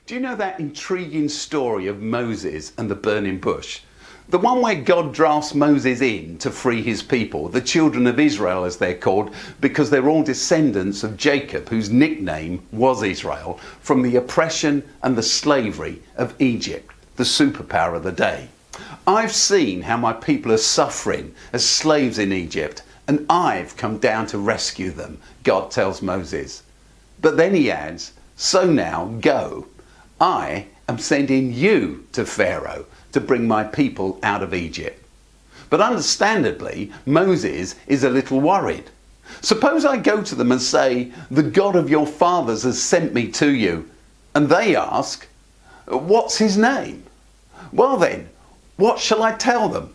Do you know that intriguing story of Moses and the burning bush? The one where God drafts Moses in to free his people, the children of Israel as they're called, because they're all descendants of Jacob, whose nickname was Israel, from the oppression and the slavery of Egypt, the superpower of the day. I've seen how my people are suffering as slaves in Egypt, and I've come down to rescue them, God tells Moses. But then he adds, so now go. I am sending you to Pharaoh to bring my people out of Egypt. But understandably, Moses is a little worried. Suppose I go to them and say, the God of your fathers has sent me to you. And they ask, what's his name? Well then, what shall I tell them?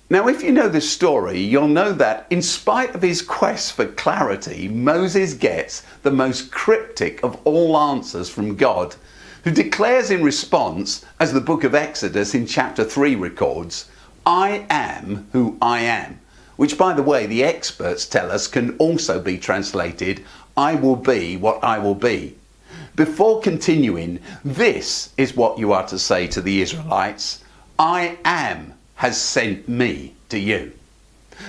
Now, if you know this story, you'll know that in spite of his quest for clarity, Moses gets the most cryptic of all answers from God, who declares in response, as the book of Exodus in chapter 3 records, I am who I am, which, by the way, the experts tell us can also be translated, I will be what I will be. Before continuing, this is what you are to say to the Israelites, I am has sent me to you.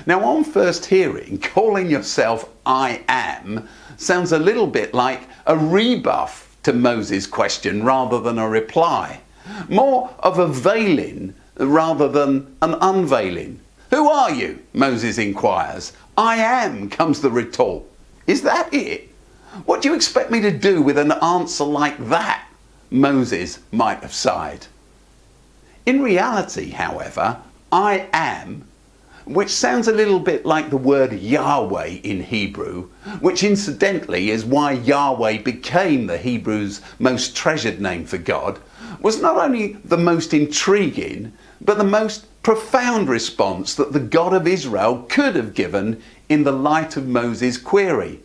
Now, on first hearing, calling yourself I am sounds a little bit like a rebuff to Moses' question rather than a reply. More of a veiling rather than an unveiling. Who are you? Moses inquires. I am, comes the retort. Is that it? What do you expect me to do with an answer like that? Moses might have sighed. In reality, however, I am, which sounds a little bit like the word Yahweh in Hebrew, which incidentally is why Yahweh became the Hebrews' most treasured name for God, was not only the most intriguing, but the most profound response that the God of Israel could have given in the light of Moses' query.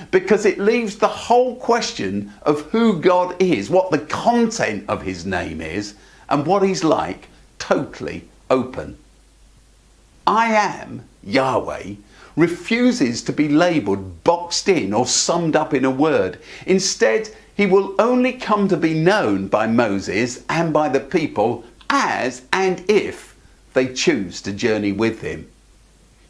Because it leaves the whole question of who God is, what the content of his name is, and what he's like, totally open. I am, Yahweh, refuses to be labelled, boxed in, or summed up in a word. Instead, he will only come to be known by Moses and by the people as and if they choose to journey with him.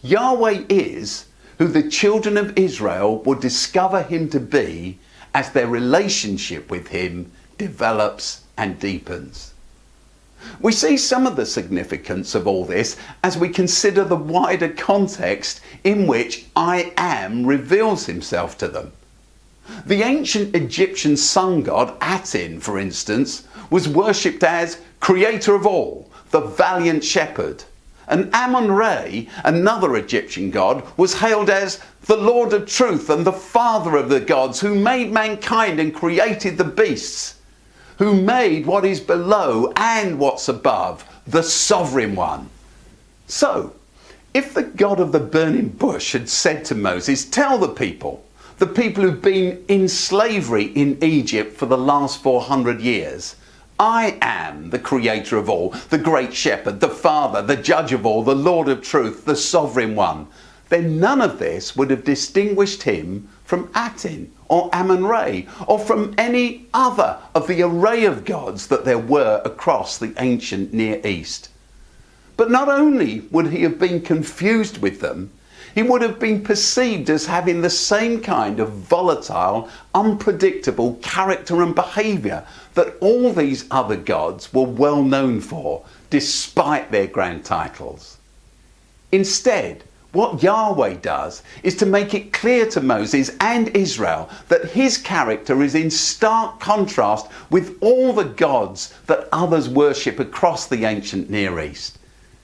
Yahweh is who the children of Israel will discover him to be as their relationship with him develops and deepens. We see some of the significance of all this as we consider the wider context in which I am reveals himself to them. The ancient Egyptian sun god Aten, for instance, was worshipped as creator of all, the valiant shepherd. And Amun-Re, another Egyptian god, was hailed as the Lord of truth and the father of the gods, who made mankind and created the beasts, who made what is below and what's above, the sovereign one. So, if the God of the burning bush had said to Moses, tell the people who've been in slavery in Egypt for the last 400 years, I am the creator of all, the great shepherd, the father, the judge of all, the Lord of truth, the sovereign one, then none of this would have distinguished him from Aten or Amun-Re or from any other of the array of gods that there were across the ancient Near East. But not only would he have been confused with them, he would have been perceived as having the same kind of volatile, unpredictable character and behaviour that all these other gods were well known for, despite their grand titles. Instead, what Yahweh does is to make it clear to Moses and Israel that his character is in stark contrast with all the gods that others worship across the ancient Near East.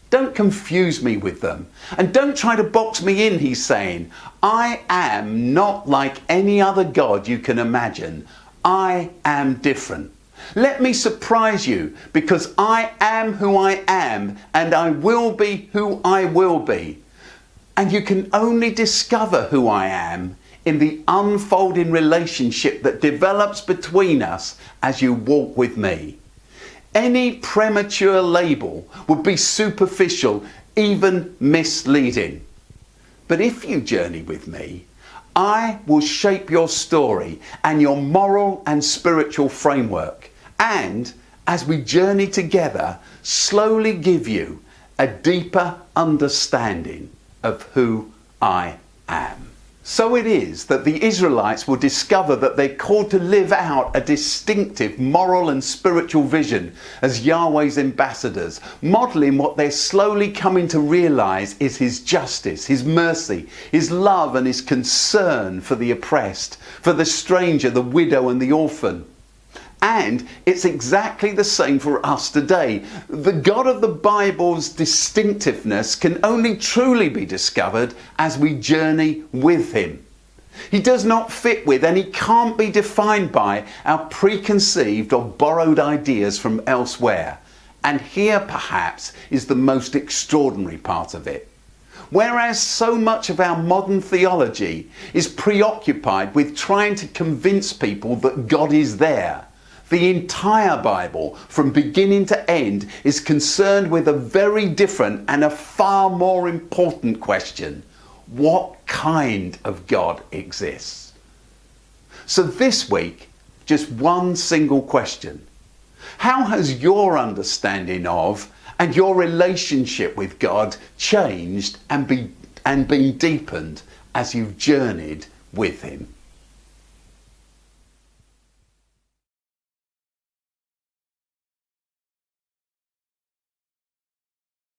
Don't confuse me with them, and don't try to box me in, he's saying. I am not like any other god you can imagine. I am different. Let me surprise you, because I am who I am, and I will be who I will be. And you can only discover who I am in the unfolding relationship that develops between us as you walk with me. Any premature label would be superficial, even misleading. But if you journey with me, I will shape your story and your moral and spiritual framework, and as we journey together, slowly give you a deeper understanding of who I am. So it is that the Israelites will discover that they're called to live out a distinctive moral and spiritual vision as Yahweh's ambassadors, modelling what they're slowly coming to realise is his justice, his mercy, his love and his concern for the oppressed, for the stranger, the widow and the orphan. And it's exactly the same for us today. The God of the Bible's distinctiveness can only truly be discovered as we journey with him. He does not fit with and he can't be defined by our preconceived or borrowed ideas from elsewhere. And here perhaps is the most extraordinary part of it. Whereas so much of our modern theology is preoccupied with trying to convince people that God is there, the entire Bible, from beginning to end, is concerned with a very different and a far more important question. What kind of God exists? So this week, just one single question. How has your understanding of and your relationship with God changed and been deepened as you've journeyed with him?